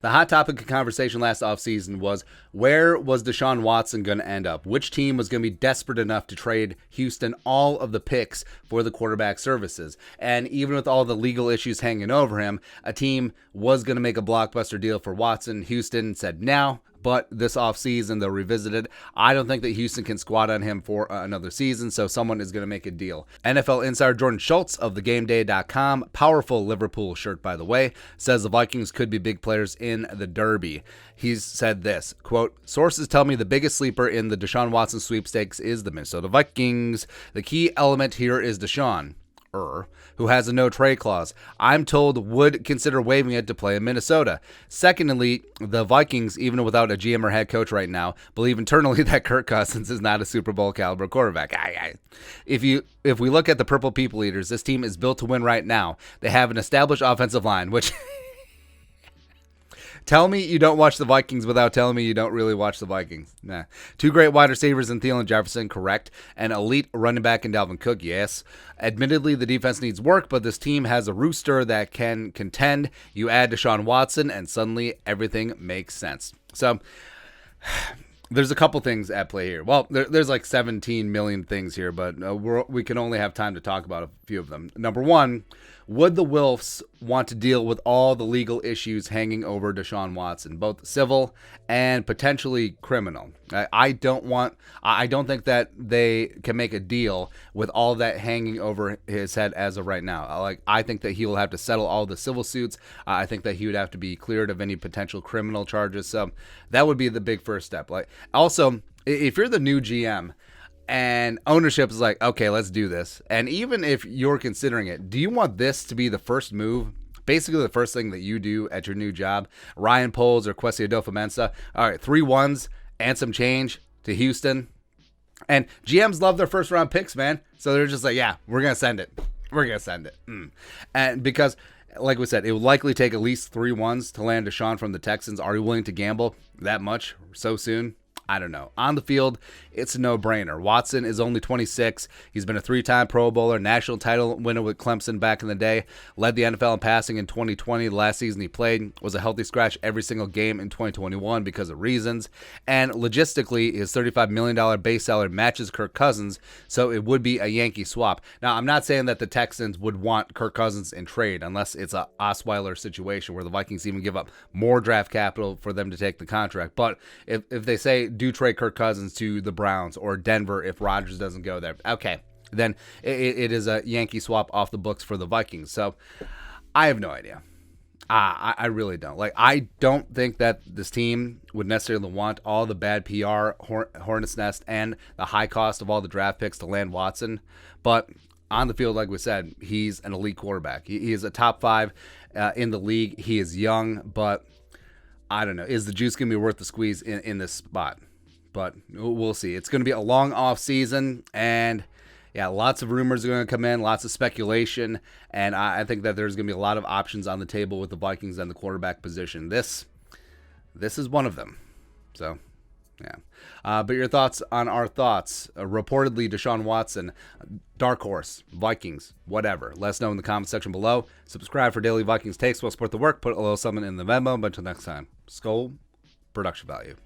The hot topic of conversation last offseason was, where was Deshaun Watson going to end up? Which team was going to be desperate enough to trade Houston all of the picks for the quarterback services? And even with all the legal issues hanging over him, a team was going to make a blockbuster deal for Watson. Houston said no. But this offseason, they'll revisit it. I don't think that Houston can squat on him for another season, so someone is going to make a deal. NFL Insider Jordan Schultz of thegameday.com, powerful Liverpool shirt, by the way, says the Vikings could be big players in the Derby. He's said this, quote, "Sources tell me the biggest sleeper in the Deshaun Watson sweepstakes is the Minnesota Vikings. The key element here is Deshaun, who has a no-trade clause. I'm told would consider waiving it to play in Minnesota. Secondly, the Vikings, even without a GM or head coach right now, believe internally that Kirk Cousins is not a Super Bowl caliber quarterback. If we look at the Purple People Eaters, this team is built to win right now. They have an established offensive line, which..." Tell me you don't watch the Vikings without telling me you don't really watch the Vikings. Nah. Two great wide receivers in Thielen and Jefferson, correct. An elite running back in Dalvin Cook, yes. Admittedly, the defense needs work, but this team has a rooster that can contend. You add Deshaun Watson, and suddenly everything makes sense. So, there's a couple things at play here. Well, there's like 17 million things here, but we can only have time to talk about a few of them. Number one, would the Wilfs want to deal with all the legal issues hanging over Deshaun Watson, both civil and potentially criminal? I don't think that they can make a deal with all that hanging over his head as of right now. I think that he will have to settle all the civil suits. I think that he would have to be cleared of any potential criminal charges. So that would be the big first step. Also, if you're the new GM, and ownership is like, okay, let's do this. And even if you're considering it, do you want this to be the first move? Basically the first thing that you do at your new job? Ryan Poles or Kwesi Adofo-Mensah. All right, 3 1s and some change to Houston. And GMs love their first round picks, man. So they're just like, yeah, we're going to send it. We're going to send it. And because, like we said, it would likely take at least 3 1s to land Deshaun from the Texans. Are you willing to gamble that much so soon? I don't know. On the field, it's a no-brainer. Watson is only 26. He's been a 3-time Pro Bowler, national title winner with Clemson back in the day, led the NFL in passing in 2020. The last season he played was a healthy scratch every single game in 2021 because of reasons. And logistically, his $35 million base salary matches Kirk Cousins, so it would be a Yankee swap. Now, I'm not saying that the Texans would want Kirk Cousins in trade unless it's a Osweiler situation where the Vikings even give up more draft capital for them to take the contract. But if they say, do trade Kirk Cousins to the Browns or Denver if Rodgers doesn't go there, okay, then it is a Yankee swap off the books for the Vikings. So I have no idea. I really don't. I don't think that this team would necessarily want all the bad PR, Hornets Nest, and the high cost of all the draft picks to land Watson. But on the field, like we said, he's an elite quarterback. He is a top 5 in the league. He is young, but I don't know. Is the juice going to be worth the squeeze in this spot? But we'll see. It's going to be a long off season, and yeah, lots of rumors are going to come in, lots of speculation, and I think that there's going to be a lot of options on the table with the Vikings and the quarterback position. This is one of them. So, yeah. But your thoughts on our thoughts? Reportedly, Deshaun Watson, Darkhorse, Vikings, whatever. Let us know in the comment section below. Subscribe for daily Vikings takes. We'll support the work. Put a little something in the Venmo. But until next time, Skull Production Value.